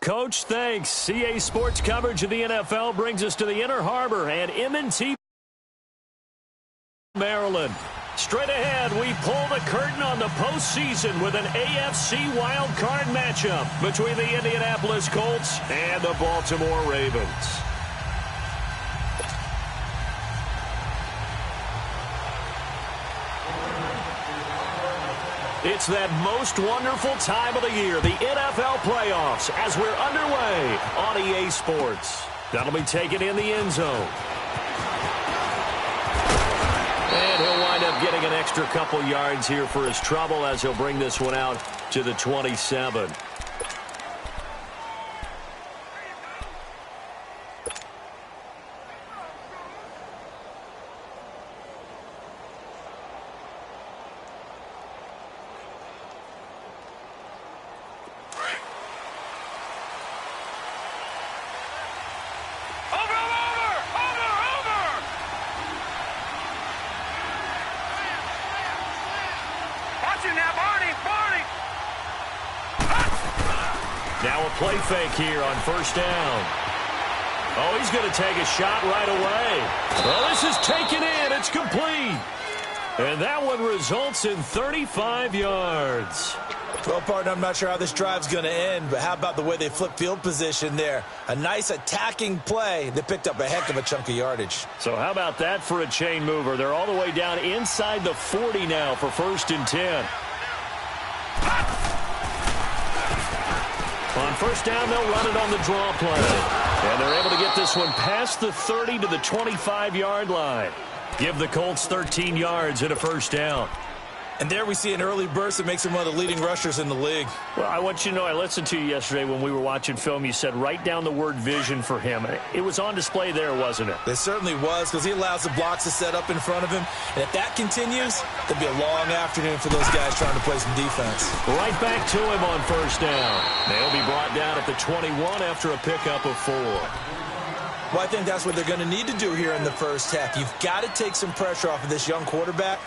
Coach, thanks. CA Sports coverage of the NFL brings us to the Inner Harbor and M&T, Maryland. Straight ahead, we pull the curtain on the postseason with an AFC wildcard matchup between the Indianapolis Colts and the Baltimore Ravens. It's that most wonderful time of the year, the NFL playoffs, as we're underway on EA Sports. That'll be taken in the end zone. And he'll wind up getting an extra couple yards here for his trouble as he'll bring this one out to the 27. Now a play fake here on first down. Oh, he's going to take a shot right away. Well, this is taken in. It's complete. And that one results in 35 yards. Well, partner, I'm not sure how this drive's going to end, but how about the way they flip field position there? A nice attacking play that picked up a heck of a chunk of yardage. So how about that for a chain mover? They're all the way down inside the 40 now for 1st and 10. On first down, they'll run it on the draw play. And they're able to get this one past the 30 to the 25-yard line. Give the Colts 13 yards and a first down. And there we see an early burst that makes him one of the leading rushers in the league. Well, I want you to know, I listened to you yesterday when we were watching film. You said write down the word vision for him. It was on display there, wasn't it? It certainly was, because he allows the blocks to set up in front of him. And if that continues, it'll be a long afternoon for those guys trying to play some defense. Right back to him on first down. They'll be brought down at the 21 after a pickup of 4. Well, I think that's what they're going to need to do here in the first half. You've got to take some pressure off of this young quarterback.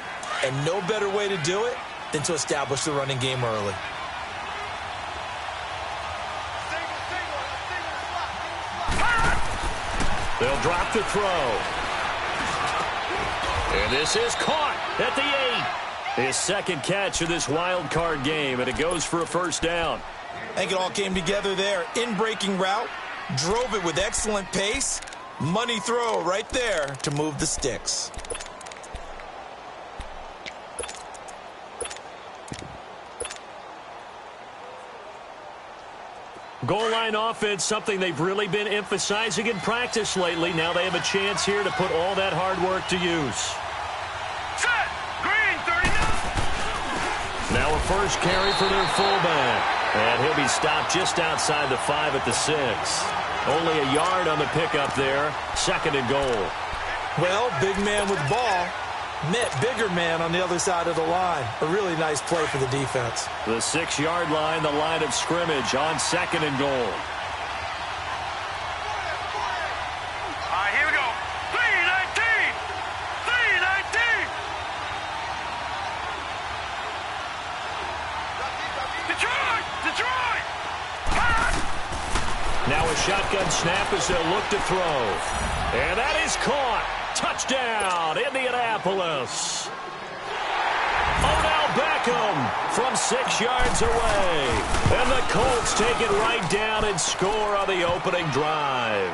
And no better way to do it than to establish the running game early. They'll drop the throw. And this is caught at the 8. His second catch of this wild card game, and it goes for a first down. I think it all came together there. In-breaking route, drove it with excellent pace. Money throw right there to move the sticks. Goal line offense, something they've really been emphasizing in practice lately. Now they have a chance here to put all that hard work to use. Set! Green, 39! Now a first carry for their fullback. And he'll be stopped just outside the 5 at the 6. Only a yard on the pickup there. 2nd and goal. Well, big man with ball met bigger man on the other side of the line. A really nice play for the defense. The 6-yard line, the line of scrimmage on 2nd and goal. All right, here we go. 3-19! 3-19! Detroit! Detroit! Now a shotgun snap as they'll look to throw. And that is caught. Touchdown, Indianapolis. Odell Beckham from 6 yards away. And the Colts take it right down and score on the opening drive.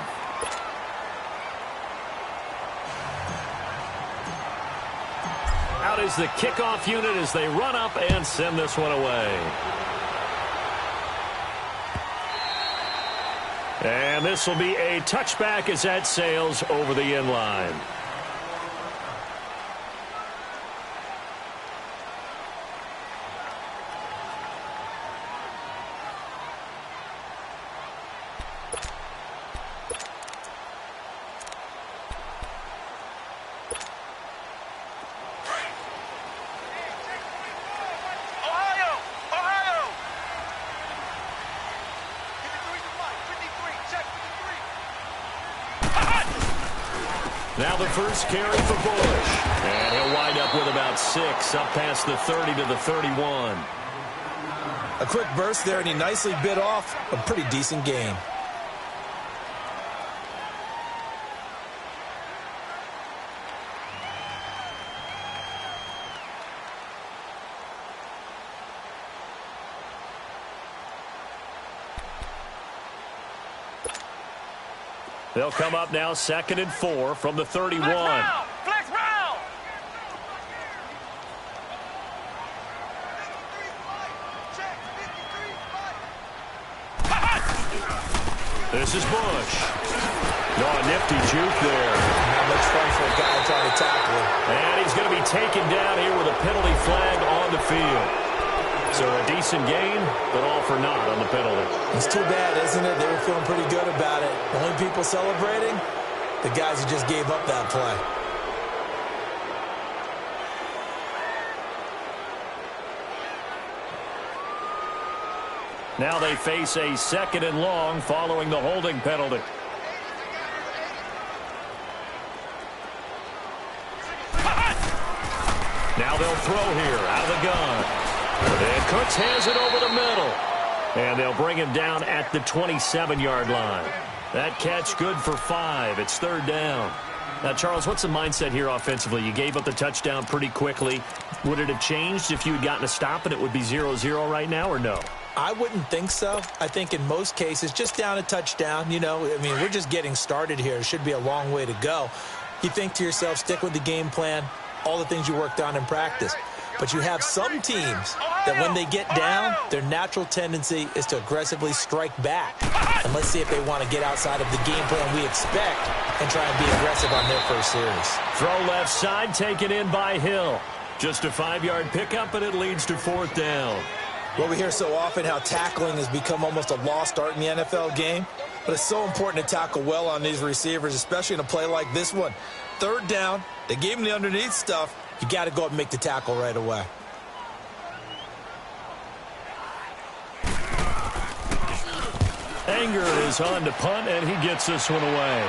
Out is the kickoff unit as they run up and send this one away. And this will be a touchback as that sails over the end line. Now the first carry for Bush. And he'll wind up with about 6 up past the 30 to the 31. A quick burst there, and he nicely bit off a pretty decent gain. They'll come up now 2nd and 4 from the 31. Flex round! Flex round! This is Bush. No, a nifty juke there. Not much fun for a guy trying to tackle him. And he's going to be taken down here with a penalty flag on the field. So a decent gain, but all for naught on the penalty. It's too bad, isn't it? They were feeling pretty good about it. The only people celebrating, the guys who just gave up that play. Now they face a 2nd and long following the holding penalty. Now they'll throw here out of the gun. And Cooks has it over the middle. And they'll bring him down at the 27-yard line. That catch good for 5. It's 3rd down. Now, Charles, what's the mindset here offensively? You gave up the touchdown pretty quickly. Would it have changed if you had gotten a stop and it would be 0-0 right now, or no? I wouldn't think so. I think in most cases, just down a touchdown, you know, I mean, we're just getting started here. It should be a long way to go. You think to yourself, stick with the game plan, all the things you worked on in practice. But you have some teams that when they get down, their natural tendency is to aggressively strike back. And let's see if they want to get outside of the game plan we expect and try and be aggressive on their first series. Throw left side, taken in by Hill. Just a 5-yard pickup, and it leads to 4th down. Well, we hear so often how tackling has become almost a lost art in the NFL game. But it's so important to tackle well on these receivers, especially in a play like this one. 3rd down, they gave him the underneath stuff. You got to go up and make the tackle right away. Anger is on to punt, and he gets this one away.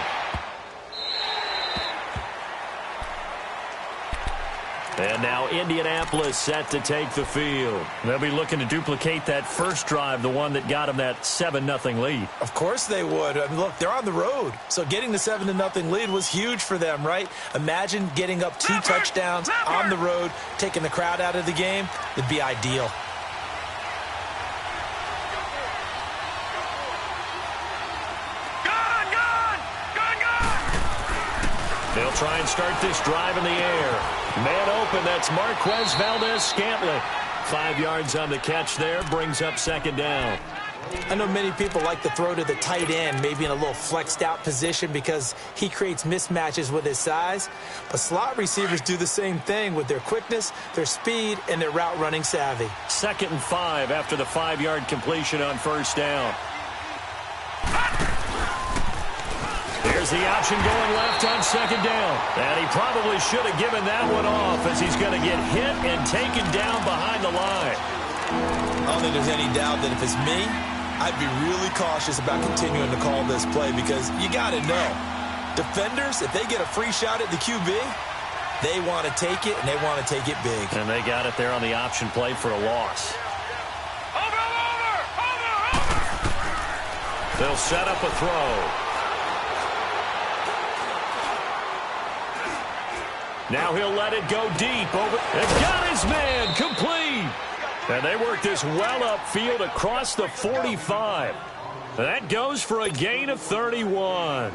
And now Indianapolis set to take the field. They'll be looking to duplicate that first drive, the one that got them that 7-0 lead. Of course they would. I mean, look, they're on the road. So getting the 7-0 lead was huge for them, right? Imagine getting up 2 touchdowns on the road, taking the crowd out of the game. It'd be ideal. They'll try and start this drive in the air. Man open, that's Marquez Valdez-Scantling. 5 yards on the catch there, brings up 2nd down. I know many people like to throw to the tight end, maybe in a little flexed out position because he creates mismatches with his size. But slot receivers do the same thing with their quickness, their speed, and their route running savvy. 2nd and 5 after the 5-yard completion on 1st down. There's the option going left on 2nd down. And he probably should have given that one off as he's going to get hit and taken down behind the line. I don't think there's any doubt that if it's me, I'd be really cautious about continuing to call this play because you got to know, defenders, if they get a free shot at the QB, they want to take it, and they want to take it big. And they got it there on the option play for a loss. Over! They'll set up a throw. Now he'll let it go deep over. And got his man complete. And they work this well upfield across the 45. That goes for a gain of 31.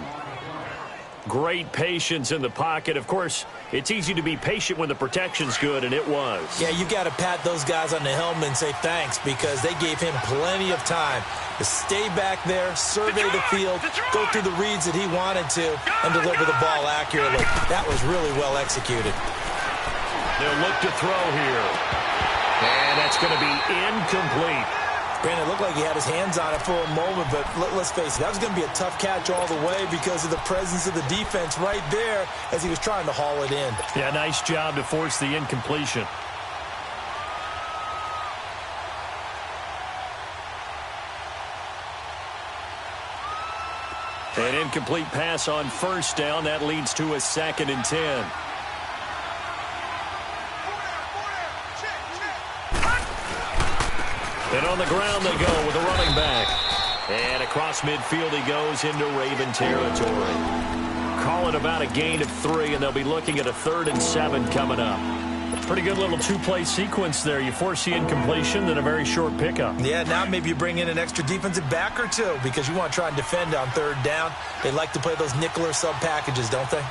Great patience in the pocket. Of course, it's easy to be patient when the protection's good, and it was. Yeah, you got to pat those guys on the helmet and say thanks because they gave him plenty of time to stay back there, survey the field, go through the reads that he wanted to, and deliver the ball accurately. That was really well executed. They'll look to throw here. And that's going to be incomplete. Brandon, it looked like he had his hands on it for a moment, but let's face it, that was going to be a tough catch all the way because of the presence of the defense right there as he was trying to haul it in. Yeah, nice job to force the incompletion. An incomplete pass on 1st down. That leads to a 2nd and 10. And on the ground they go with a running back. And across midfield he goes into Raven territory. Call it about a gain of 3, and they'll be looking at a 3rd and 7 coming up. Pretty good little two-play sequence there. You force the incompletion, then a very short pickup. Yeah, now maybe you bring in an extra defensive back or two because you want to try and defend on 3rd down. They like to play those nickel or sub packages, don't they?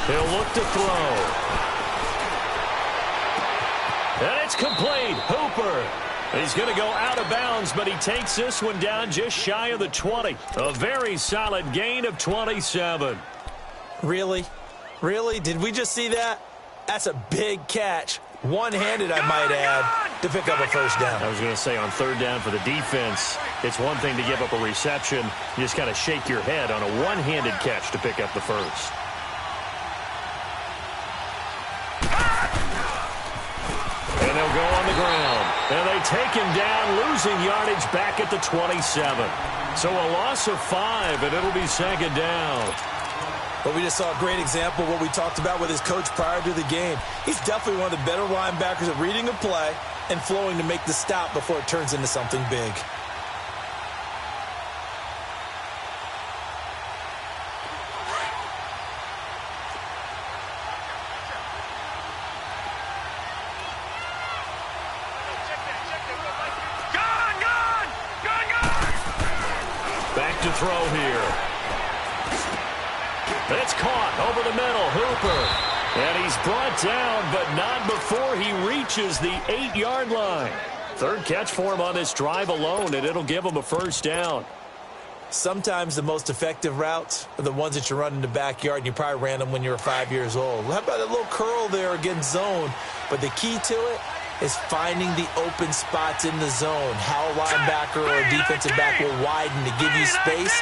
He'll look to throw. And it's complete. Hooper. He's going to go out of bounds, but he takes this one down just shy of the 20. A very solid gain of 27. Really? Really? Did we just see that? That's a big catch. One-handed, I might add, to pick up a 1st down. I was going to say on 3rd down for the defense, it's one thing to give up a reception. You just kind of shake your head on a one-handed catch to pick up the 1st. And they'll go on the ground. And they take him down, losing yardage back at the 27. So a loss of 5, and it'll be 2nd down. But we just saw a great example of what we talked about with his coach prior to the game. He's definitely one of the better linebackers at reading a play and flowing to make the stop before it turns into something big. To throw here. It's caught over the middle. Hooper. And he's brought down, but not before he reaches the 8-yard line. 3rd catch for him on this drive alone, and it'll give him a 1st down. Sometimes the most effective routes are the ones that you run in the backyard, and you probably ran them when you were 5 years old. How about a little curl there against zone? But the key to it is finding the open spots in the zone. How a linebacker or a defensive back will widen to give you space.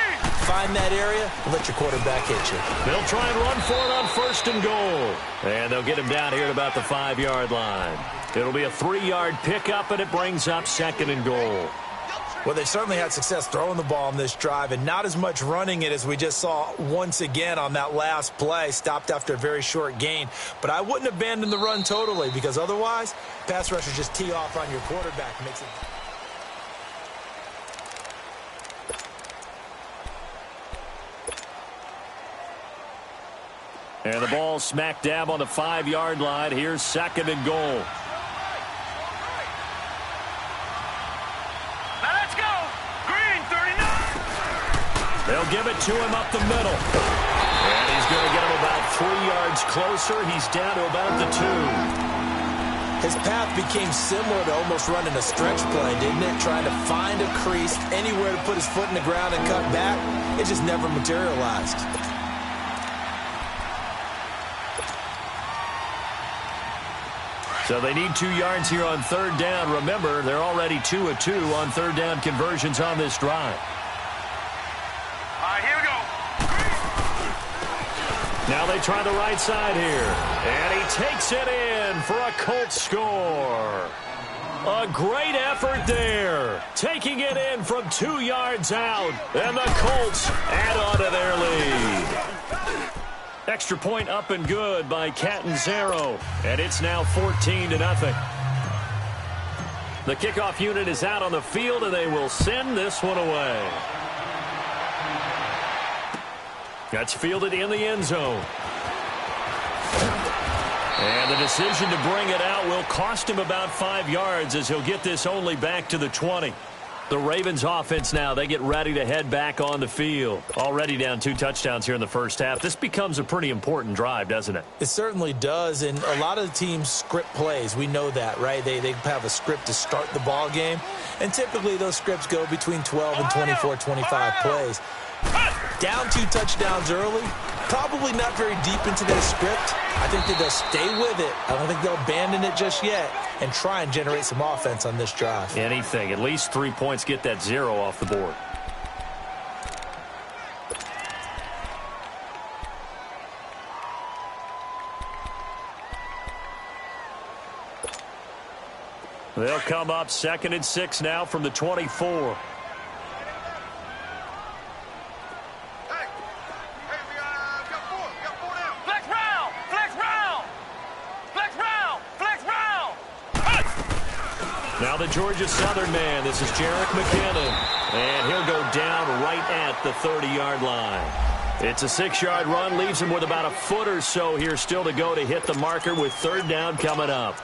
Find that area and let your quarterback hit you. They'll try and run for it on 1st and goal. And they'll get him down here at about the 5-yard line. It'll be a 3-yard pickup, and it brings up 2nd and goal. Well, they certainly had success throwing the ball on this drive and not as much running it as we just saw once again on that last play. Stopped after a very short gain. But I wouldn't abandon the run totally because otherwise, pass rushers just tee off on your quarterback. Makes it... And the ball smack dab on the 5-yard line. Here's 2nd and goal. They'll give it to him up the middle. And he's going to get him about 3 yards closer. He's down to about the 2. His path became similar to almost running a stretch play, didn't it? Trying to find a crease, anywhere to put his foot in the ground and cut back. It just never materialized. So they need 2 yards here on 3rd down. Remember, they're already 2 of 2 on 3rd down conversions on this drive. Here we go. Now they try the right side here. And he takes it in for a Colts score. A great effort there. Taking it in from 2 yards out. And the Colts add on to their lead. Extra point up and good by Catanzaro. And it's now 14-0. The kickoff unit is out on the field, and they will send this one away. That's fielded in the end zone. And the decision to bring it out will cost him about 5 yards as he'll get this only back to the 20. The Ravens offense now, they get ready to head back on the field. Already down 2 touchdowns here in the first half. This becomes a pretty important drive, doesn't it? It certainly does, and a lot of the teams script plays. We know that, right? They have a script to start the ball game, and typically those scripts go between 12 and 24, 25 plays. Down 2 touchdowns early, probably not very deep into their script. I think that they'll stay with it. I don't think they'll abandon it just yet and try and generate some offense on this drive. Anything. At least 3 points, get that 0 off the board. They'll come up 2nd and 6 now from the 24. Flex round! Flex round! the Georgia Southern man. This is Jerick McKinnon. And he'll go down right at the 30-yard line. It's a 6-yard run. Leaves him with about a foot or so here still to go to hit the marker with third down coming up.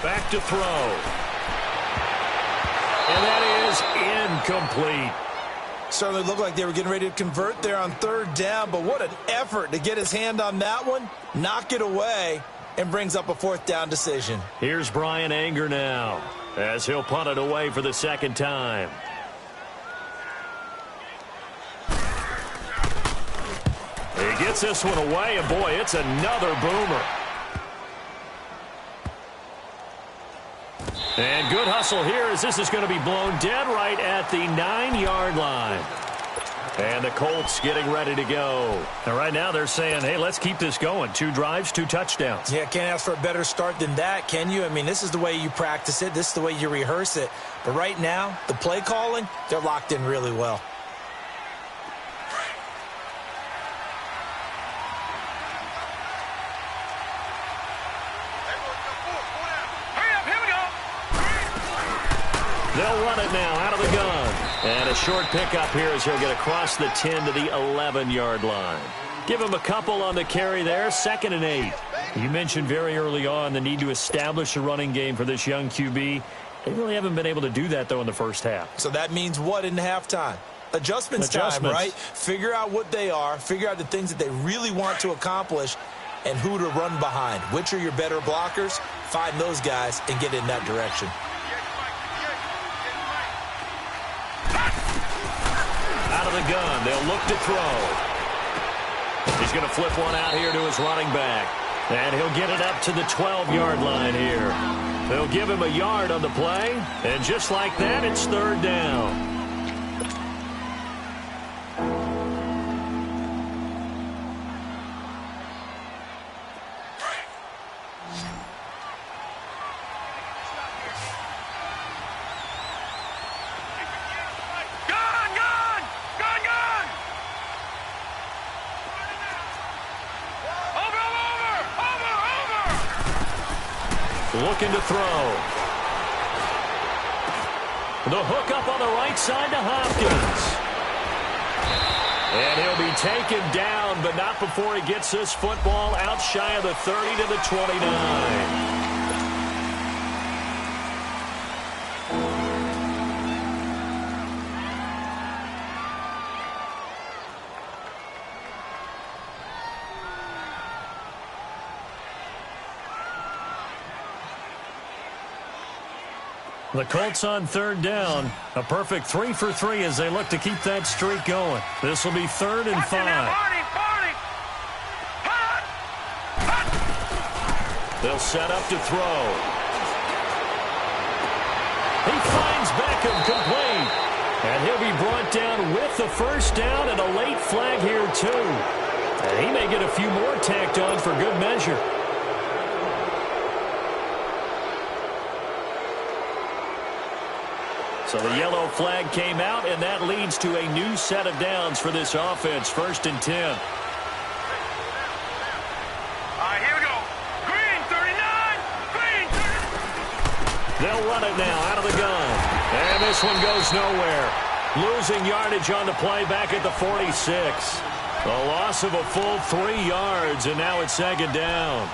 Back to throw. And that is incomplete. Certainly looked like they were getting ready to convert there on third down, but what an effort to get his hand on that one, knock it away, and brings up a fourth down decision. Here's Brian Anger now as he'll punt it away for the second time. He gets this one away, and boy, it's another boomer. And good hustle here as this is going to be blown dead right at the 9-yard line. And the Colts getting ready to go. And right now they're saying, hey, let's keep this going. 2 drives, 2 touchdowns. Yeah, can't ask for a better start than that, can you? I mean, this is the way you practice it. This is the way you rehearse it. But right now, the play calling, they're locked in really well. They'll run it now out of the gun. And a short pickup here as he'll get across the 10 to the 11-yard line. Give him a couple on the carry there, 2nd and 8. You mentioned very early on the need to establish a running game for this young QB. They really haven't been able to do that, though, in the first half. So that means what in halftime? Adjustments time, right? Figure out what they are, figure out the things that they really want to accomplish, and who to run behind. Which are your better blockers? Find those guys and get in that direction. Out of the gun, they'll look to throw. He's going to flip one out here to his running back. And he'll get it up to the 12-yard line here. They'll give him a yard on the play. And just like that, it's third down. Looking to throw. The hook up on the right side to Hopkins. And he'll be taken down, but not before he gets this football out shy of the 30 to the 29. The Colts on third down. A perfect 3 for 3 as they look to keep that streak going. This will be 3rd and 5. They'll set up to throw. He finds Beckham complete. And he'll be brought down with the first down and a late flag here too. And he may get a few more tacked on for good measure. So the yellow flag came out, and that leads to a new set of downs for this offense. 1st and 10. All right, here we go. Green, 39. Green, 39. They'll run it now out of the gun. And this one goes nowhere. Losing yardage on the play back at the 46. A loss of a full 3 yards, and now it's 2nd down.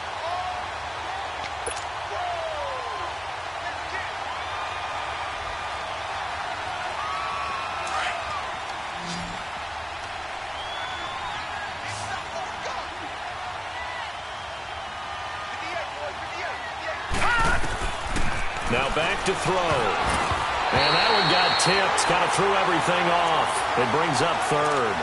Now back to throw. And that one got tipped, kind of threw everything off. It brings up third.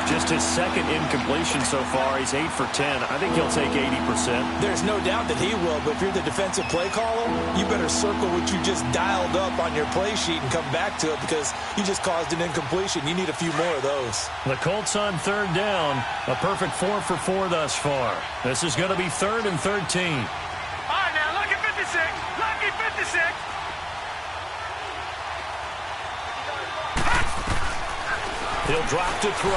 Just his second incompletion so far. He's 8 for 10. I think he'll take 80%. There's no doubt that he will, but if you're the defensive play caller, you better circle what you just dialed up on your play sheet and come back to it because you just caused an incompletion. You need a few more of those. The Colts on third down. A perfect 4 for 4 thus far. This is going to be 3rd and 13. All right, now, lucky 56. Lucky 56. He'll drop to throw.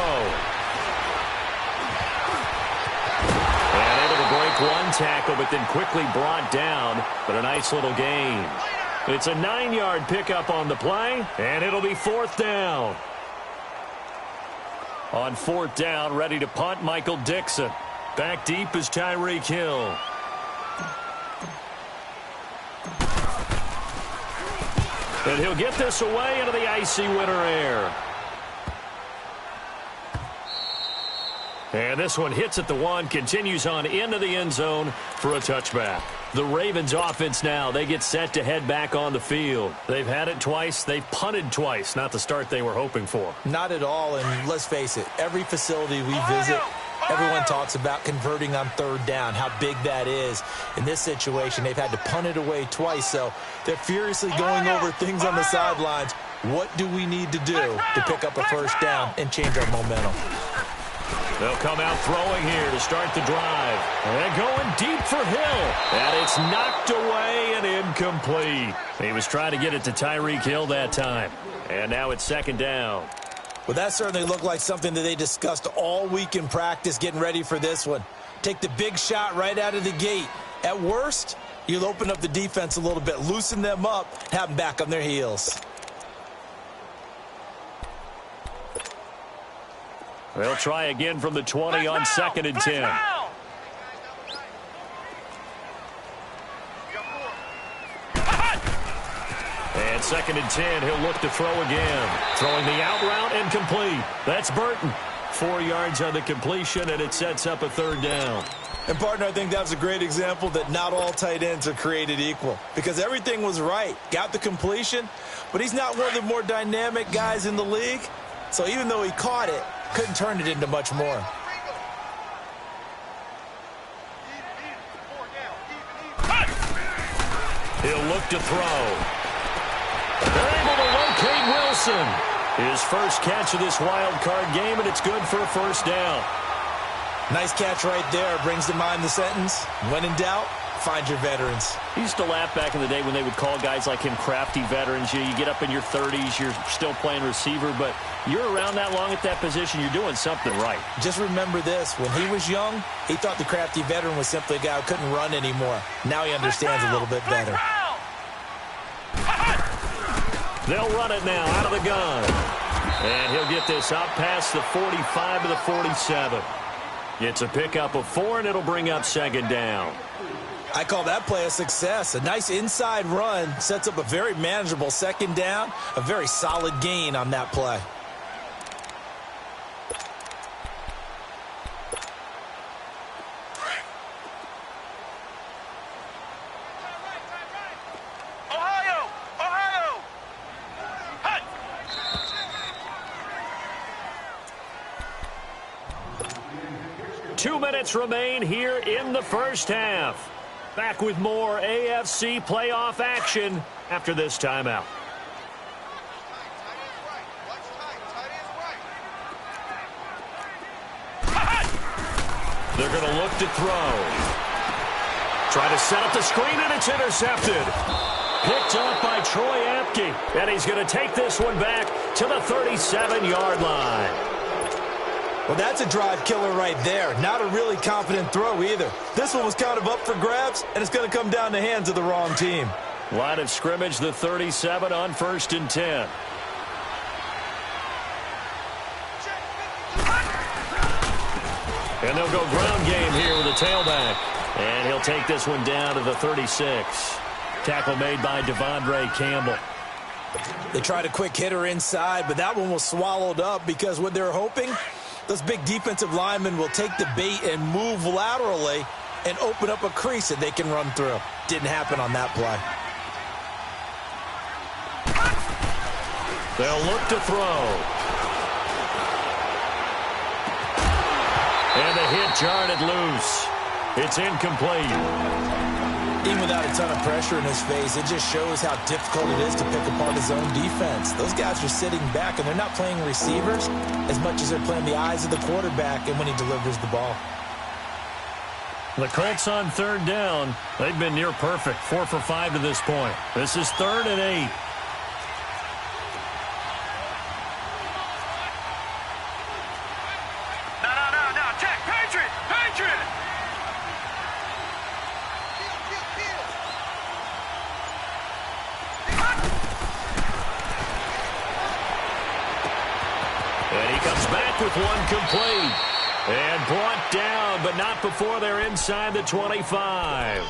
And able to break one tackle, but then quickly brought down. But a nice little gain. It's a 9-yard pickup on the play, and it'll be 4th down. On 4th down, ready to punt, Michael Dixon. Back deep is Tyreek Hill. And he'll get this away into the icy winter air. And this one hits at the 1, continues on into the end zone for a touchback. The Ravens offense now, they get set to head back on the field. They've had it twice. They've punted twice. Not the start they were hoping for. Not at all, and let's face it, every facility we visit, everyone talks about converting on 3rd down, how big that is. In this situation, they've had to punt it away twice, so they're furiously going over things on the sidelines. What do we need to do to pick up a 1st down and change our momentum? They'll come out throwing here to start the drive. And going deep for Hill. And it's knocked away and incomplete. He was trying to get it to Tyreek Hill that time. And now it's 2nd down. Well, that certainly looked like something that they discussed all week in practice getting ready for this one. Take the big shot right out of the gate. At worst, you'll open up the defense a little bit, loosen them up, have them back on their heels. They'll try again from the 20 on 2nd and 10. And 2nd and 10, he'll look to throw again. Throwing the out route and complete. That's Burton. 4 yards on the completion, and it sets up a 3rd down. And, partner, I think that was a great example that not all tight ends are created equal. Because everything was right. Got the completion, but he's not one of the more dynamic guys in the league. So even though he caught it, couldn't turn it into much more. He'll look to throw. They're able to locate Wilson. His first catch of this wild card game, and it's good for a 1st down. Nice catch right there. Brings to mind the sentence, when in doubt, find your veterans. He used to laugh back in the day when they would call guys like him crafty veterans. You get up in your 30s, you're still playing receiver, but you're around that long at that position, you're doing something right. Just remember this. When he was young, he thought the crafty veteran was simply a guy who couldn't run anymore. Now he understands a little bit better. They'll run it now out of the gun. And he'll get this up past the 45 to the 47. It's a pickup of 4, and it'll bring up 2nd down. I call that play a success. A nice inside run sets up a very manageable 2nd down. A very solid gain on that play. Ohio! Ohio! Hut! 2 minutes remain here in the 1st half. Back with more AFC playoff action after this timeout. They're going to look to throw. Try to set up the screen, and it's intercepted. Picked up by Troy Apke. And he's going to take this one back to the 37-yard line. Well, that's a drive killer right there. Not a really confident throw either. This one was kind of up for grabs, and it's going to come down the hands of the wrong team. Line of scrimmage, the 37 on 1st and 10. And they'll go ground game here with a tailback. And he'll take this one down to the 36. Tackle made by Devondre Campbell. They tried a quick hitter inside, but that one was swallowed up because what they're hoping, those big defensive linemen will take the bait and move laterally and open up a crease that they can run through. Didn't happen on that play. They'll look to throw. And the hit jarred it loose. It's incomplete. Even without a ton of pressure in his face, it just shows how difficult it is to pick apart his own defense. Those guys are sitting back, and they're not playing receivers as much as they're playing the eyes of the quarterback and when he delivers the ball. The Colts on third down. They've been near perfect, 4 for 5 to this point. This is 3rd and 8. No, check, Patriot! And he comes back with one complete. And brought down, but not before they're inside the 25.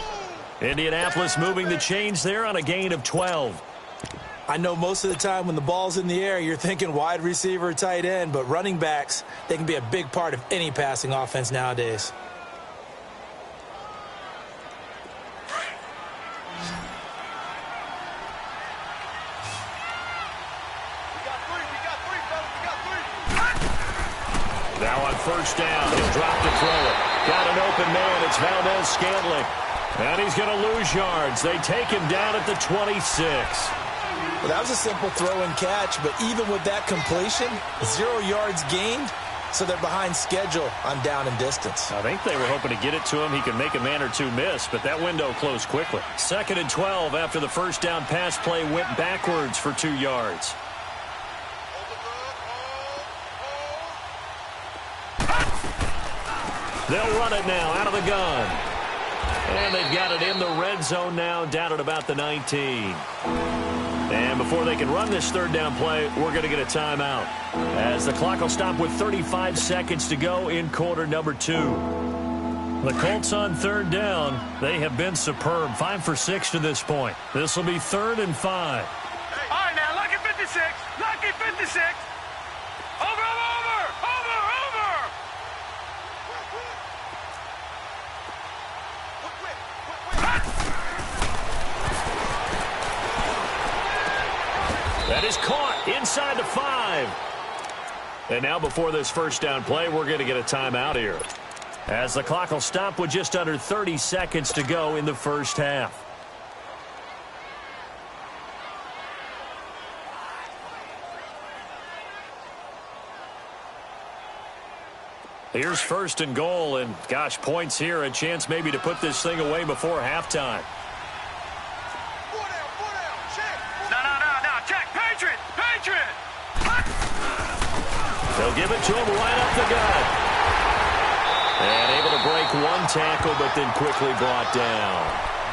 Indianapolis moving the chains there on a gain of 12. I know most of the time when the ball's in the air, you're thinking wide receiver, tight end, but running backs, they can be a big part of any passing offense nowadays. Now on first down, he'll drop to throw it. Got an open man. It's Valdez-Scantling. And he's going to lose yards. They take him down at the 26. Well, that was a simple throw and catch, but even with that completion, 0 yards gained, so they're behind schedule on down and distance. I think they were hoping to get it to him. He could make a man or two miss, but that window closed quickly. 2nd and 12 after the first down pass play went backwards for 2 yards. They'll run it now out of the gun. And they've got it in the red zone now, down at about the 19. And before they can run this third down play, we're going to get a timeout, as the clock will stop with 35 seconds to go in quarter number 2. The Colts on third down, they have been superb, 5 for 6 to this point. This will be 3rd and 5. All right, now, lucky 56. Lucky 56. Over. That is caught inside the 5. And now before this first down play, we're going to get a timeout here, as the clock will stop with just under 30 seconds to go in the first half. Here's 1st and goal, and gosh, points here, a chance maybe to put this thing away before halftime. They'll give it to him right up the gut. And able to break one tackle, but then quickly brought down.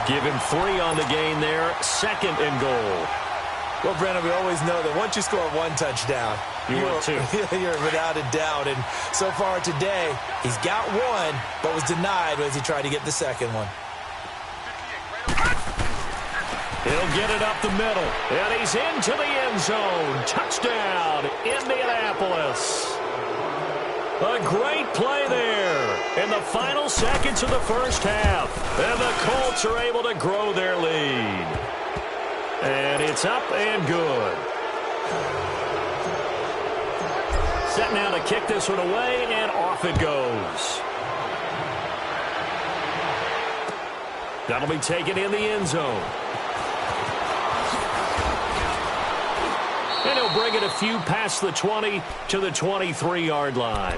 Give him 3 on the gain there. 2nd and goal. Well, Brennan, we always know that once you score 1 touchdown, you're 2. You're without a doubt. And so far today, he's got 1, but was denied as he tried to get the 2nd one. He'll get it up the middle, and he's into the end zone. Touchdown, Indianapolis. A great play there in the final seconds of the first half. And the Colts are able to grow their lead. And it's up and good. Set now to kick this one away, and off it goes. That'll be taken in the end zone. And he'll bring it a few past the 20 to the 23-yard line.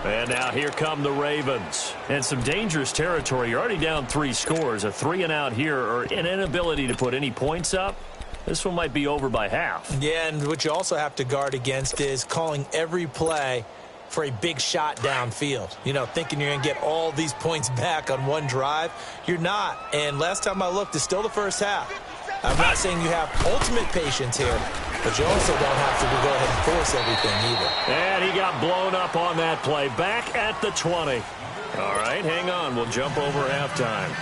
And now here come the Ravens. And some dangerous territory. You're already down 3 scores. A 3-and-out here, or an inability to put any points up. This one might be over by half. Yeah, and what you also have to guard against is calling every play for a big shot downfield. You know, thinking you're going to get all these points back on one drive. You're not. And last time I looked, it's still the first half. I'm not saying you have ultimate patience here, but you also don't have to go ahead and force everything either. And he got blown up on that play. Back at the 20. All right, hang on. We'll jump over halftime.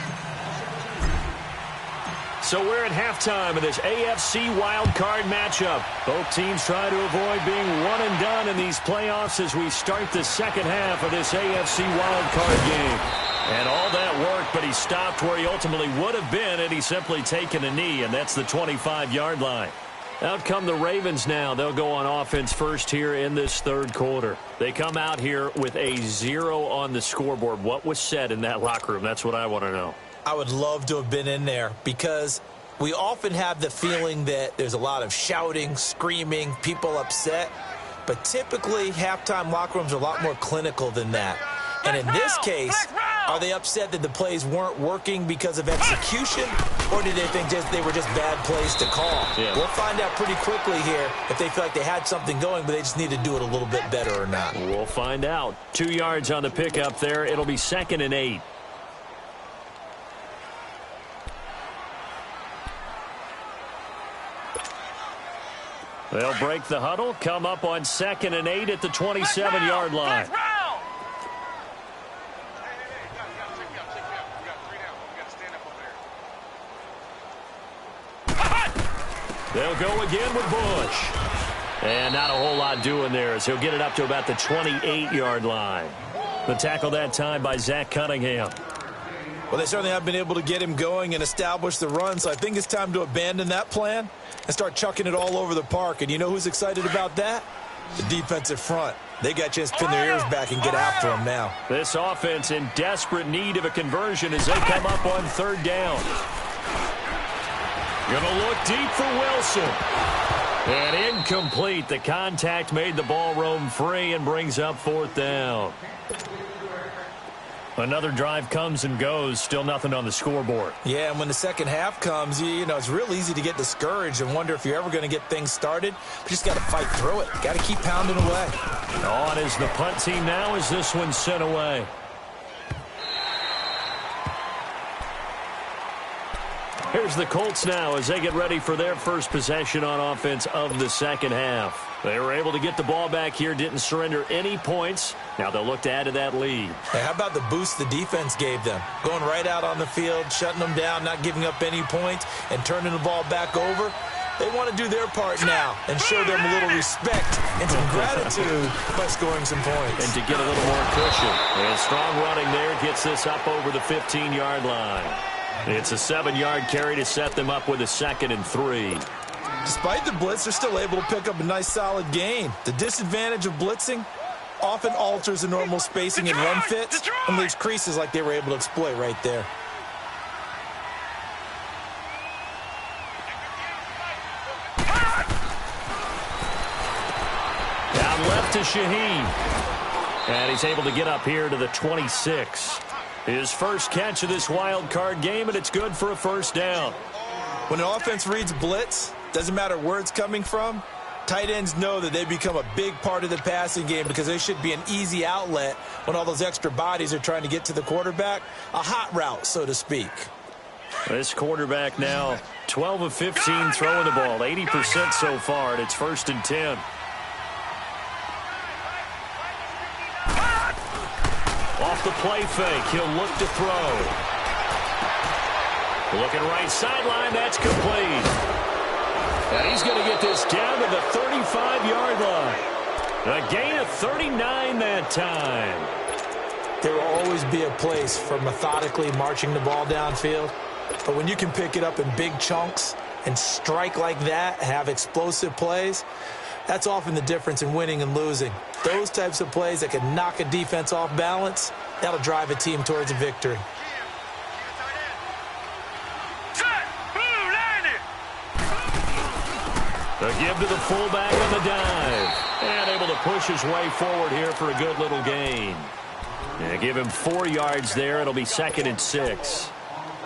So we're at halftime of this AFC wildcard matchup. Both teams try to avoid being one and done in these playoffs as we start the second half of this AFC wildcard game. And all that worked, but he stopped where he ultimately would have been had he simply taken a knee, and that's the 25-yard line. Out come the Ravens now. They'll go on offense first here in this third quarter. They come out here with a 0 on the scoreboard. What was said in that locker room? That's what I want to know. I would love to have been in there because we often have the feeling that there's a lot of shouting, screaming, people upset. But typically, halftime locker rooms are a lot more clinical than that. And in this case, are they upset that the plays weren't working because of execution, or did they think they were just bad plays to call? Yeah. We'll find out pretty quickly here if they feel like they had something going, but they just need to do it a little bit better or not. We'll find out. 2 yards on the pickup there. It'll be 2nd and 8. They'll break the huddle, come up on 2nd and 8 at the 27-yard line. They'll go again with Bush. And not a whole lot doing there as he'll get it up to about the 28-yard line. The tackle that time by Zach Cunningham. Well, they certainly have been able to get him going and establish the run, so I think it's time to abandon that plan and start chucking it all over the park. And you know who's excited about that? The defensive front. They got a chance to pin their ears back and get after him now. This offense in desperate need of a conversion as they come up on 3rd down. Gonna look deep for Wilson. And incomplete. The contact made the ball roam free and brings up 4th down. Another drive comes and goes. Still nothing on the scoreboard. Yeah, and when the second half comes, you know, it's real easy to get discouraged and wonder if you're ever going to get things started. But you just got to fight through it. Got to keep pounding away. On is the punt team now as this one's sent away. Here's the Colts now as they get ready for their first possession on offense of the second half. They were able to get the ball back here, didn't surrender any points. Now they'll look to add to that lead. Hey, how about the boost the defense gave them? Going right out on the field, shutting them down, not giving up any points, and turning the ball back over. They want to do their part now and show them a little respect and some gratitude by scoring some points. And to get a little more cushion. And strong running there gets this up over the 15-yard line. It's a 7-yard carry to set them up with a 2nd and 3. Despite the blitz, they're still able to pick up a nice, solid gain. The disadvantage of blitzing often alters the normal spacing and run fits and leaves creases like they were able to exploit right there. Down left to Shaheen. And he's able to get up here to the 26. His first catch of this wild card game, and it's good for a 1st down. When an offense reads blitz, doesn't matter where it's coming from, tight ends know that they become a big part of the passing game because they should be an easy outlet when all those extra bodies are trying to get to the quarterback. A hot route, so to speak. This quarterback now 12 of 15 throwing the ball, 80% so far, and it's 1st and 10. Off the play fake, he'll look to throw. Looking right sideline, that's complete. And he's going to get this down to the 35-yard line. A gain of 39 that time. There will always be a place for methodically marching the ball downfield. But when you can pick it up in big chunks and strike like that, have explosive plays, that's often the difference in winning and losing. Those types of plays that can knock a defense off balance, that'll drive a team towards a victory. The give to the fullback on the dive. And able to push his way forward here for a good little gain. And give him 4 yards there. It'll be 2nd and 6.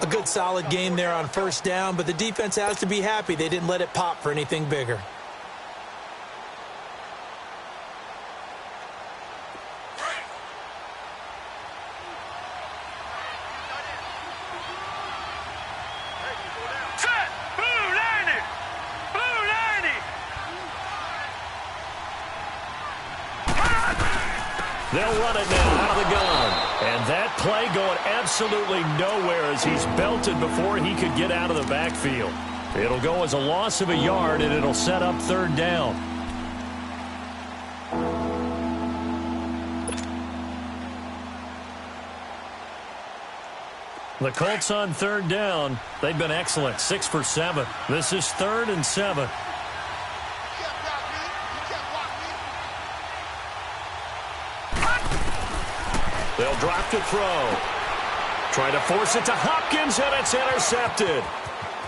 A good solid gain there on 1st down, but the defense has to be happy they didn't let it pop for anything bigger. They'll run it now out of the gun. And that play going absolutely nowhere as he's belted before he could get out of the backfield. It'll go as a loss of a yard, and it'll set up 3rd down. The Colts on 3rd down. They've been excellent, 6 for 7. This is 3rd and 7. They'll drop to throw. Trying to force it to Hopkins, and it's intercepted.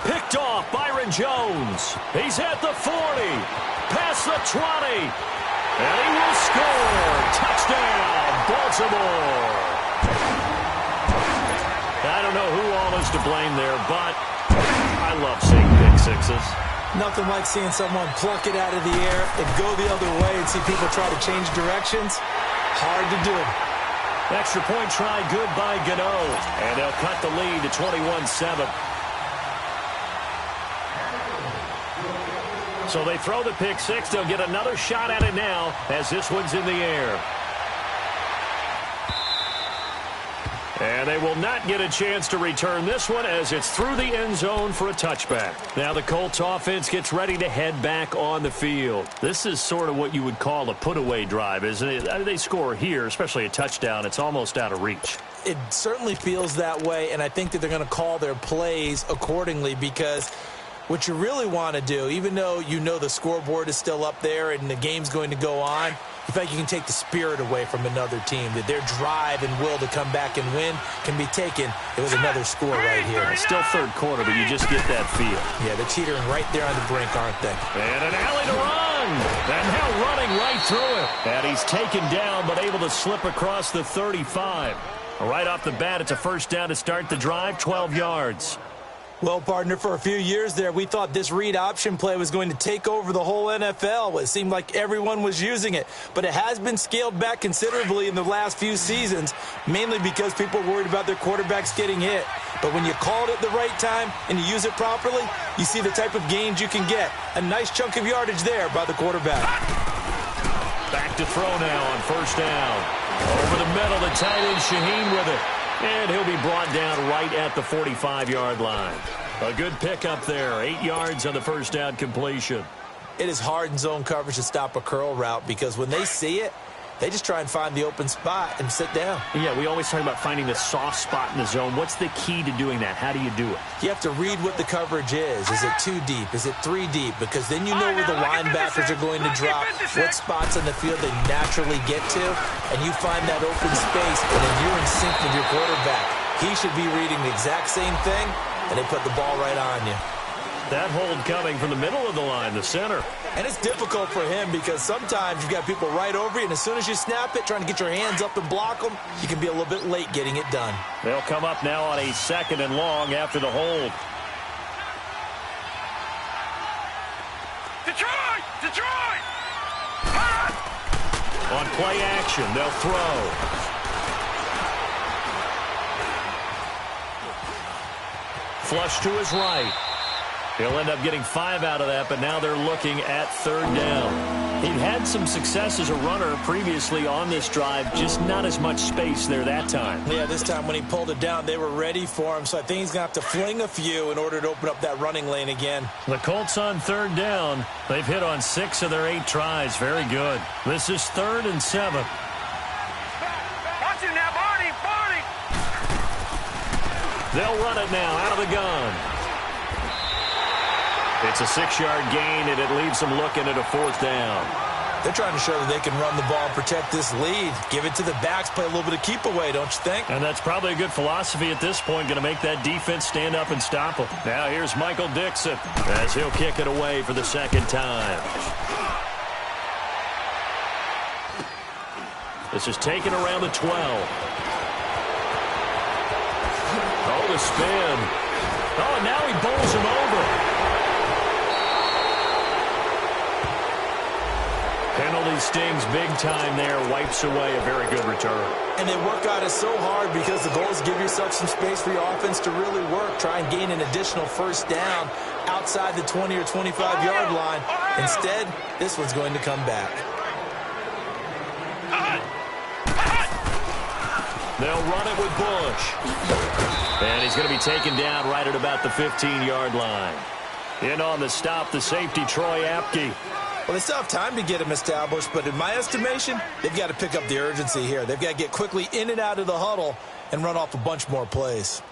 Picked off Byron Jones. He's at the 40. Past the 20. And he will score. Touchdown, Baltimore. I don't know who all is to blame there, but I love seeing pick sixes. Nothing like seeing someone pluck it out of the air and go the other way and see people try to change directions. Hard to do. Extra point try, good by Gano. And they'll cut the lead to 21-7. So they throw the pick six. They'll get another shot at it now as this one's in the air. And they will not get a chance to return this one as it's through the end zone for a touchback. Now the Colts offense gets ready to head back on the field. This is sort of what you would call a put-away drive, isn't it? They score here, especially a touchdown. It's almost out of reach. It certainly feels that way, and I think that they're going to call their plays accordingly because what you really want to do, even though you know the scoreboard is still up there and the game's going to go on, you feel like you can take the spirit away from another team, that their drive and will to come back and win can be taken with another score right here. It's still third quarter, but you just get that feel. Yeah, they're teetering right there on the brink, aren't they? And an alley to run. And now running right through it. And he's taken down, but able to slip across the 35. Right off the bat, it's a first down to start the drive, 12 yards. Well, partner, for a few years there, we thought this read option play was going to take over the whole NFL. It seemed like everyone was using it. But it has been scaled back considerably in the last few seasons, mainly because people are worried about their quarterbacks getting hit. But when you call it at the right time and you use it properly, you see the type of gains you can get. A nice chunk of yardage there by the quarterback. Back to throw now on first down. Over the middle, the tight end Shaheen with it. And he'll be brought down right at the 45-yard line. A good pickup there. 8 yards on the first down completion. It is hard in zone coverage to stop a curl route because when they see it, they just try and find the open spot and sit down. Yeah, we always talk about finding the soft spot in the zone. What's the key to doing that? How do you do it? You have to read what the coverage is. Is it 2 deep? Is it 3 deep? Because then you know where the linebackers are going to drop, what spots on the field they naturally get to, and you find that open space, and then you're in sync with your quarterback. He should be reading the exact same thing, and they put the ball right on you. That hold coming from the middle of the line, the center. And it's difficult for him because sometimes you've got people right over you, and as soon as you snap it, trying to get your hands up and block them, you can be a little bit late getting it done. They'll come up now on a 2nd and long after the hold. Detroit! Detroit! On play action, they'll throw. Flush to his right. He'll end up getting 5 out of that, but now they're looking at 3rd down. He'd had some success as a runner previously on this drive, just not as much space there that time. Yeah, this time when he pulled it down, they were ready for him, so I think he's going to have to fling a few in order to open up that running lane again. The Colts on 3rd down. They've hit on 6 of their 8 tries. Very good. This is 3rd and 7. Watch him now, Barney! Barney! They'll run it now out of the gun. It's a 6-yard gain, and it leaves them looking at a 4th down. They're trying to show that they can run the ball and protect this lead. Give it to the backs, play a little bit of keep away, don't you think? And that's probably a good philosophy at this point, going to make that defense stand up and stop them. Now here's Michael Dixon as he'll kick it away for the 2nd time. This is taken around the 12. Oh, the spin. Oh, and now he bowls him over. Penalty stings big time there, wipes away a very good return. And they work on it so hard because the goal is give yourself some space for your offense to really work. Try and gain an additional 1st down outside the 20 or 25-yard line. Instead, this one's going to come back. They'll run it with Bush. And he's going to be taken down right at about the 15-yard line. In on the stop, the safety, Troy Apke. Well, they still have time to get him established, but in my estimation, they've got to pick up the urgency here. They've got to get quickly in and out of the huddle and run off a bunch more plays.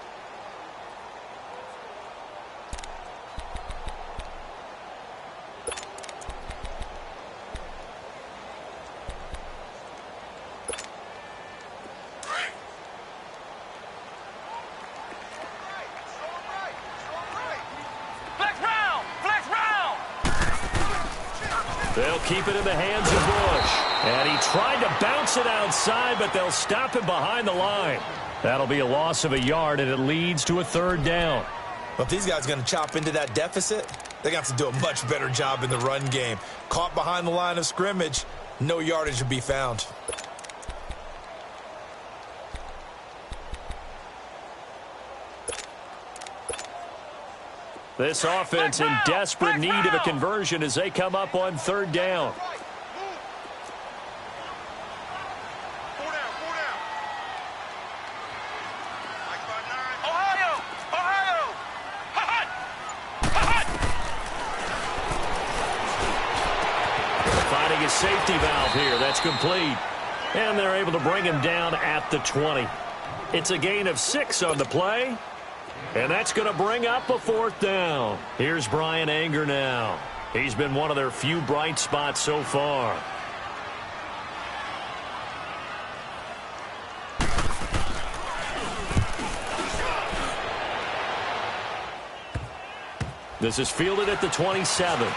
They'll keep it in the hands of Bush. And he tried to bounce it outside, but they'll stop him behind the line. That'll be a loss of a yard, and it leads to a third down. Well, if these guys are going to chop into that deficit, they're going to have to do a much better job in the run game. Caught behind the line of scrimmage, no yardage to be found. This offense in desperate need of a conversion as they come up on third down. Finding a safety valve here. That's complete. And they're able to bring him down at the 20. It's a gain of 6 on the play. And that's going to bring up a fourth down. Here's Brian Anger now. He's been one of their few bright spots so far. This is fielded at the 27.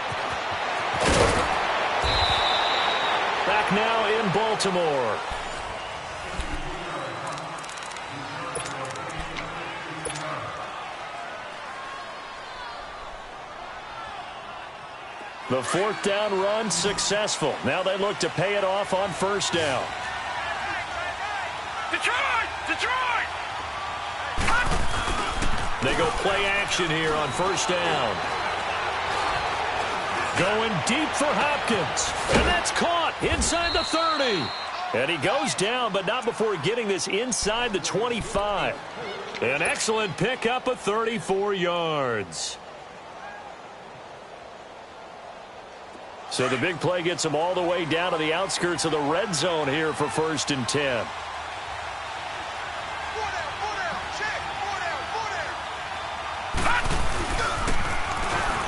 Back now in Baltimore. The fourth down run successful. Now they look to pay it off on first down. Detroit! Detroit! They go play action here on first down. Going deep for Hopkins. And that's caught inside the 30. And he goes down, but not before getting this inside the 25. An excellent pickup of 34 yards. So the big play gets them all the way down to the outskirts of the red zone here for 1st and 10.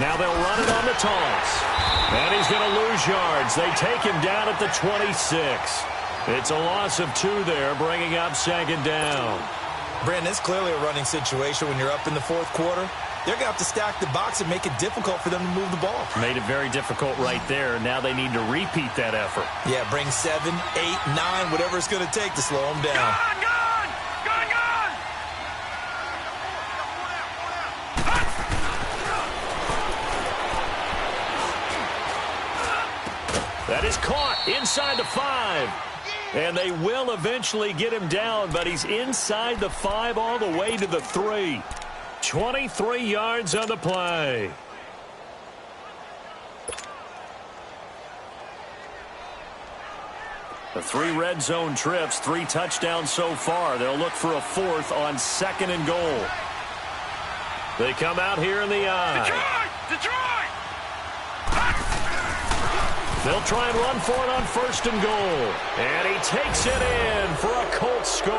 Now they'll run it on the toss. And he's going to lose yards. They take him down at the 26. It's a loss of 2 there, bringing up 2nd down. Brandon, it's clearly a running situation when you're up in the fourth quarter. They're going to have to stack the box and make it difficult for them to move the ball. Made it very difficult right there. Now they need to repeat that effort. Yeah, bring 7, 8, 9, whatever it's going to take to slow them down. Gone! That is caught inside the 5. And they will eventually get him down, but he's inside the 5 all the way to the 3. 23 yards on the play. The 3 red zone trips, 3 touchdowns so far. They'll look for a 4th on 2nd and goal. They come out here in the eye. Detroit! They'll try and run for it on 1st and goal. And he takes it in for a Colts score.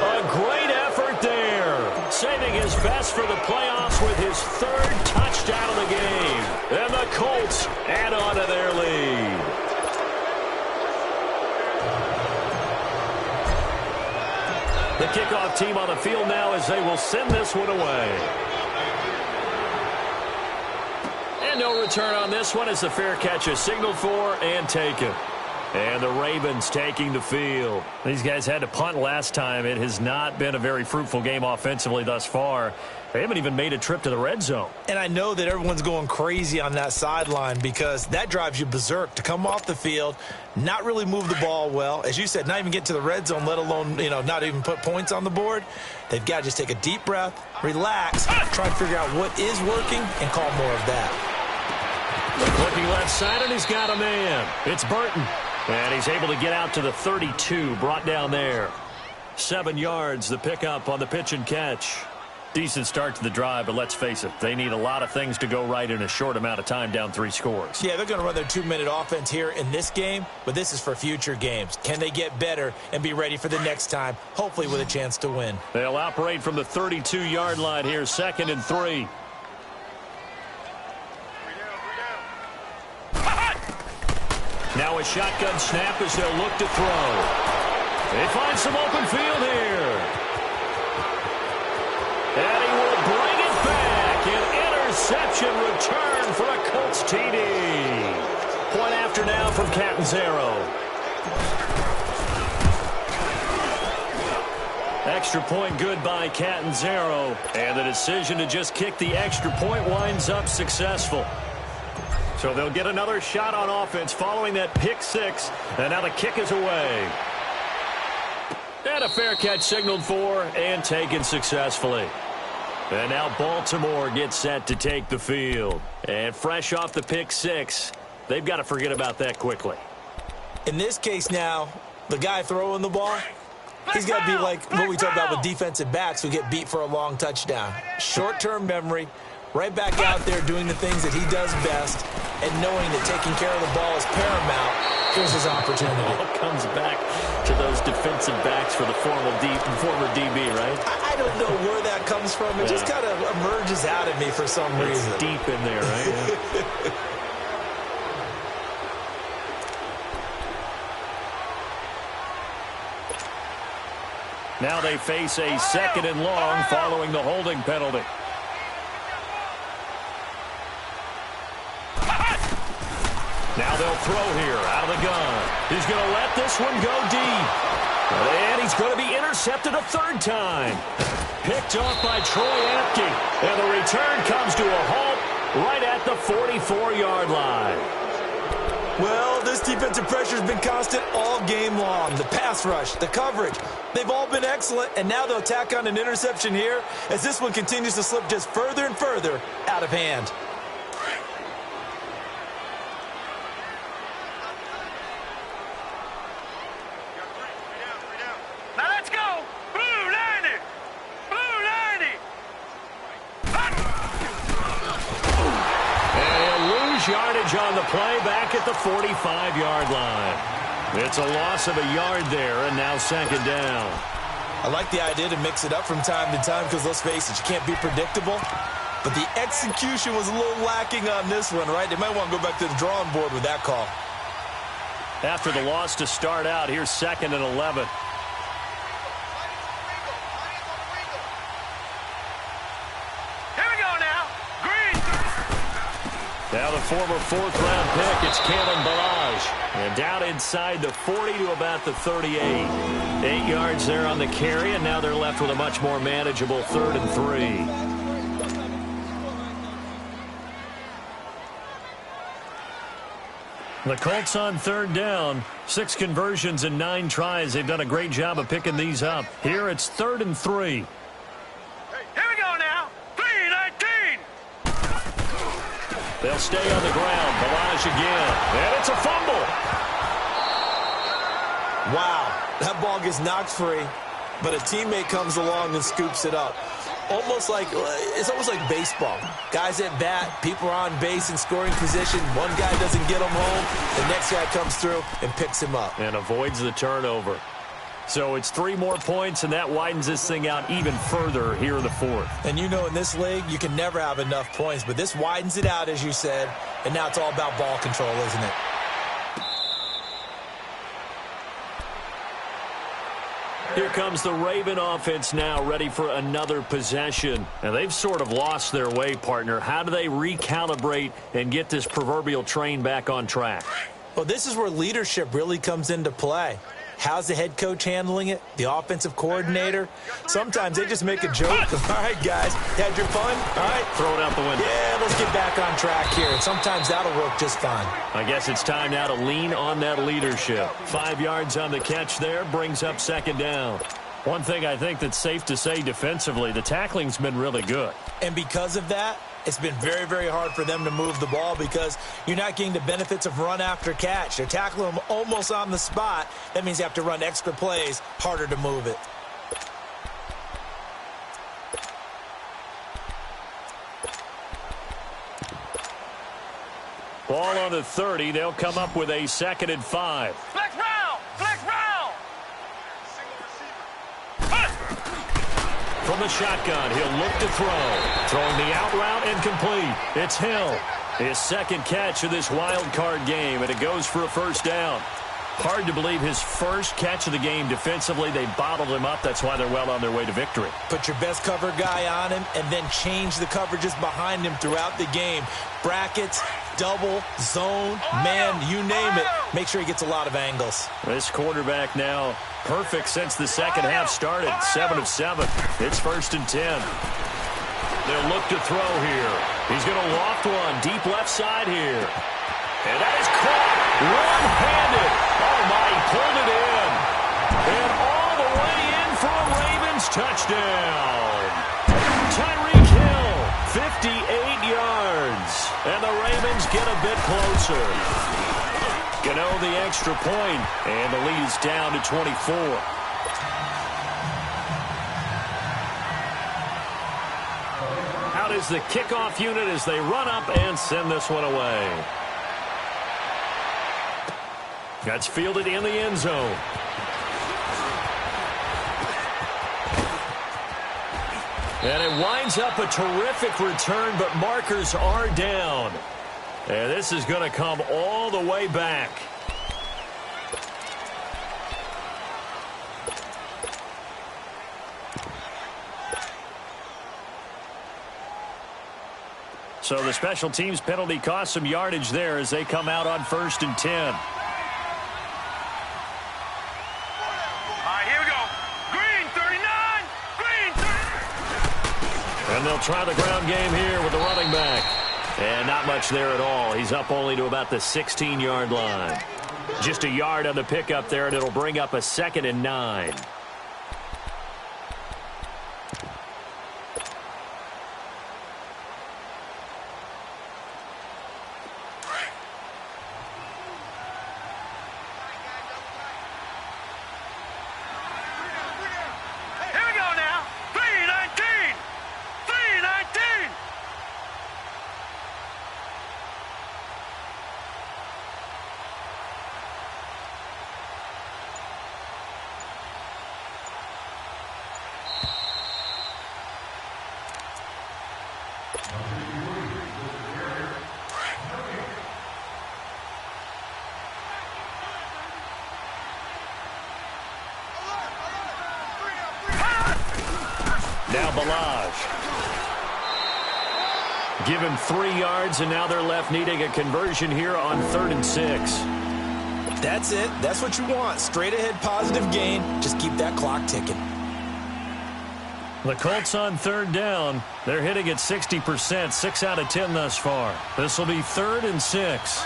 A great effort there. Saving his best for the playoffs with his 3rd touchdown of the game. And the Colts add on to their lead. The kickoff team on the field now as they will send this one away. And no return on this one as the fair catch is signaled for and taken. And the Ravens taking the field. These guys had to punt last time. It has not been a very fruitful game offensively thus far. They haven't even made a trip to the red zone. And I know that everyone's going crazy on that sideline because that drives you berserk to come off the field, not really move the ball well. As you said, not even get to the red zone, let alone, not even put points on the board. They've got to just take a deep breath, relax, try to figure out what is working, and call more of that. Looking left side, and he's got a man. It's Burton. And he's able to get out to the 32, brought down there. 7 yards, the pickup on the pitch and catch. Decent start to the drive, but let's face it, they need a lot of things to go right in a short amount of time, down 3 scores. Yeah, they're going to run their 2-minute offense here in this game, but this is for future games. Can they get better and be ready for the next time, hopefully with a chance to win? They'll operate from the 32-yard line here, 2nd and 3. Now a shotgun snap as they'll look to throw. They find some open field here. And he will bring it back. An interception return for a Colts TD. after now from Catanzaro. Extra point good by Catanzaro. And the decision to just kick the extra point winds up successful. So they'll get another shot on offense following that pick six. And now the kick is away. And a fair catch signaled for and taken successfully. And now Baltimore gets set to take the field. And fresh off the pick six, they've got to forget about that quickly. In this case now, the guy throwing the ball, he's got to be like what we talk about with defensive backs who get beat for a long touchdown. Short-term memory, right back out there doing the things that he does best, and knowing that taking care of the ball is paramount. Here's his opportunity. All comes back to those defensive backs for the former DB, right? I don't know where that comes from. It just kind of emerges out of me for some reason. It's deep in there, right? Yeah. Now they face a second and long following the holding penalty. Now they'll throw here out of the gun. He's going to let this one go deep. And he's going to be intercepted a third time. Picked off by Troy Apke. And the return comes to a halt right at the 44-yard line. Well, this defensive pressure has been constant all game long. The pass rush, the coverage, they've all been excellent. And now they'll tack on an interception here as this one continues to slip just further and further out of hand. Yardage on the play back at the 45-yard line. It's a loss of a yard there, and now second down. I like the idea to mix it up from time to time because, let's face it, you can't be predictable. But the execution was a little lacking on this one, right? They might want to go back to the drawing board with that call. After the loss to start out, here's second and 11. Now the former fourth-round pick, it's Kalen Ballage. And down inside the 40 to about the 38. 8 yards there on the carry, and now they're left with a much more manageable 3rd and 3. The Colts on third down. 6 conversions and 9 tries. They've done a great job of picking these up. Here it's 3rd and 3. They'll stay on the ground. Ballage again. And it's a fumble. Wow. That ball gets knocked free, but a teammate comes along and scoops it up. It's almost like baseball. Guys at bat, people are on base in scoring position. One guy doesn't get him home. The next guy comes through and picks him up. And avoids the turnover. So it's 3 more points, and that widens this thing out even further here in the 4th. And you know in this league, you can never have enough points, but this widens it out, as you said, and now it's all about ball control, isn't it? Here comes the Raven offense now, ready for another possession. And they've sort of lost their way, partner. How do they recalibrate and get this proverbial train back on track? Well, this is where leadership really comes into play. How's the head coach handling it? The offensive coordinator? Sometimes they just make a joke. All right, guys, had your fun? All right. Throw it out the window. Yeah, let's get back on track here. And sometimes that'll work just fine. I guess it's time now to lean on that leadership. 5 yards on the catch there brings up second down. One thing I think that's safe to say defensively, the tackling's been really good. And because of that, it's been very, very hard for them to move the ball because you're not getting the benefits of run after catch. They're tackling them almost on the spot. That means you have to run extra plays, harder to move it. Ball on the 30. They'll come up with a 2nd and 5. Flex round! Flex round! From the shotgun, he'll look to throw. Throwing the out route and complete. It's Hill. His 2nd catch of this wild card game, and it goes for a first down. Hard to believe his first catch of the game defensively. They bottled him up. That's why they're well on their way to victory. Put your best cover guy on him and then change the coverages behind him throughout the game. Brackets, double, zone, man, you name it. Make sure he gets a lot of angles. This quarterback now perfect since the second half started. 7 of 7. It's 1st and 10. They'll look to throw here. He's going to loft one deep left side here. And that is caught one-handed. Oh, my, he pulled it in. And all the way in for a Ravens touchdown. Tyreek Hill, 58 yards. And the Ravens get a bit closer. Gano the extra point, and the lead is down to 24. Out is the kickoff unit as they run up and send this one away. That's fielded in the end zone. And it winds up a terrific return, but markers are down. And this is going to come all the way back. So the special teams penalty cost some yardage there as they come out on 1st and 10. And they'll try the ground game here with the running back. And not much there at all. He's up only to about the 16-yard line. Just a yard on the pickup there, and it'll bring up a 2nd and 9. Now Balaj. Give him 3 yards, and now they're left needing a conversion here on 3rd and 6. That's it. That's what you want. Straight ahead positive gain. Just keep that clock ticking. The Colts on 3rd down. They're hitting at 60%, 6 out of 10 thus far. This will be 3rd and 6.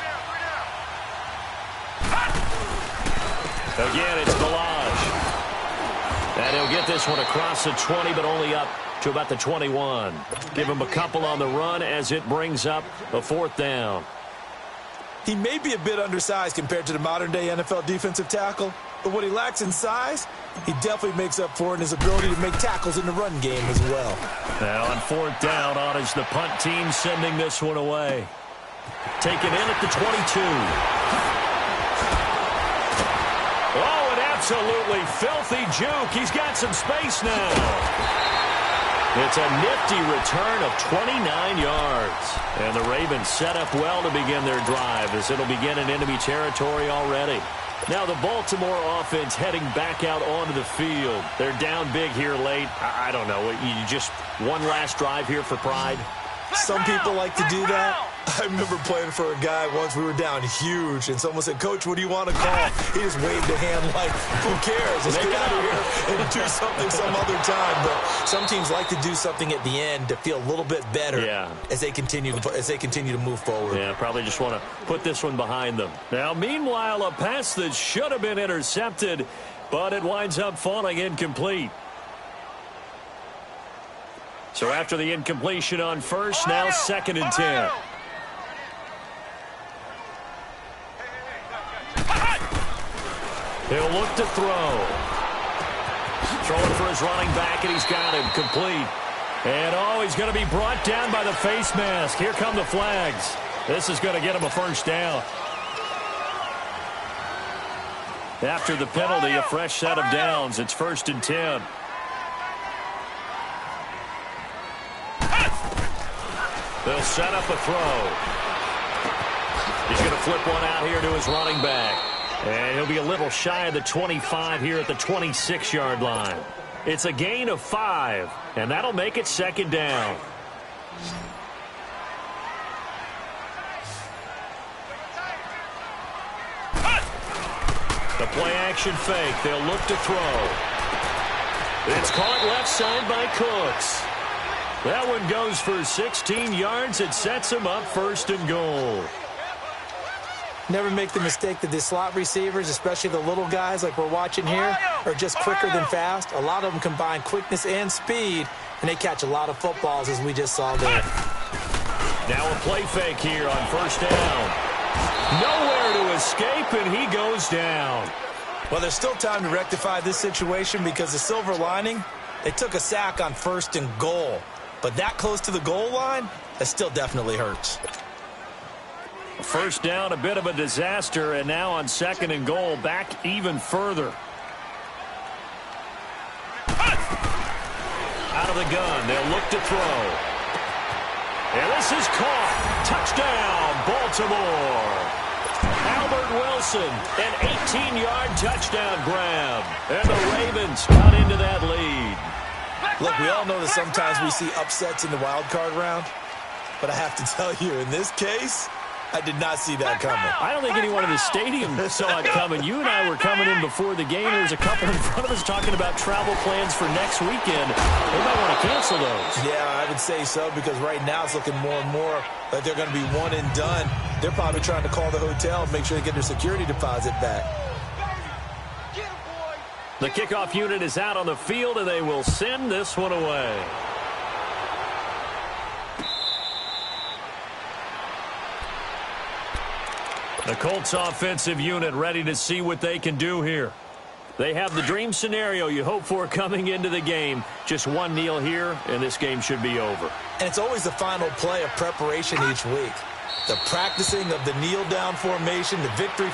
Again, it's Balaj. And he'll get this one across the 20, but only up to about the 21. Give him a couple on the run as it brings up a 4th down. He may be a bit undersized compared to the modern-day NFL defensive tackle, but what he lacks in size, he definitely makes up for in his ability to make tackles in the run game as well. Now on 4th down, on is the punt team sending this one away. Taken in at the 22. Oh, an absolutely filthy juke. He's got some space now. It's a nifty return of 29 yards. And the Ravens set up well to begin their drive as it'll begin in enemy territory already. Now the Baltimore offense heading back out onto the field. They're down big here late. I don't know. You just one last drive here for pride? Some people like to do that. I remember playing for a guy once. We were down huge, and someone said, "Coach, what do you want to call?" He just waved a hand like, "Who cares? Let's get out of here and do something some other time." But some teams like to do something at the end to feel a little bit better as they continue to move forward. Yeah, probably just want to put this one behind them. Now, meanwhile, a pass that should have been intercepted, but it winds up falling incomplete. So after the incompletion on 1st, now 2nd and 10. He'll look to throw. Throwing for his running back, and he's got him complete. And, oh, he's going to be brought down by the face mask. Here come the flags. This is going to get him a 1st down. After the penalty, a fresh set of downs. It's 1st and 10. They'll set up a throw. He's going to flip one out here to his running back. And he'll be a little shy of the 25 here at the 26-yard line. It's a gain of 5, and that'll make it 2nd down. The play-action fake. They'll look to throw. It's caught left side by Cooks. That one goes for 16 yards. It sets him up 1st and goal. Never make the mistake that the slot receivers, especially the little guys like we're watching here, are just quicker than fast. A lot of them combine quickness and speed, and they catch a lot of footballs, as we just saw there. Now a play fake here on 1st down. Nowhere to escape, and he goes down. Well, there's still time to rectify this situation because the silver lining, they took a sack on 1st and goal. But that close to the goal line, that still definitely hurts. 1st down, a bit of a disaster, and now on 2nd and goal, back even further. Out of the gun, they'll look to throw. And this is caught. Touchdown, Baltimore. Albert Wilson, an 18-yard touchdown grab. And the Ravens cut into that lead. Look, we all know that sometimes we see upsets in the wild card round. But I have to tell you, in this case, I did not see that coming. I don't think anyone in the stadium saw it coming. You and I were coming in before the game. There's a couple in front of us talking about travel plans for next weekend. They might want to cancel those. Yeah, I would say so, because right now it's looking more and more like they're going to be one and done. They're probably trying to call the hotel and make sure they get their security deposit back. The kickoff unit is out on the field, and they will send this one away. The Colts offensive unit ready to see what they can do here. They have the dream scenario you hope for coming into the game. Just one kneel here, and this game should be over. And it's always the final play of preparation each week. The practicing of the kneel-down formation, the victory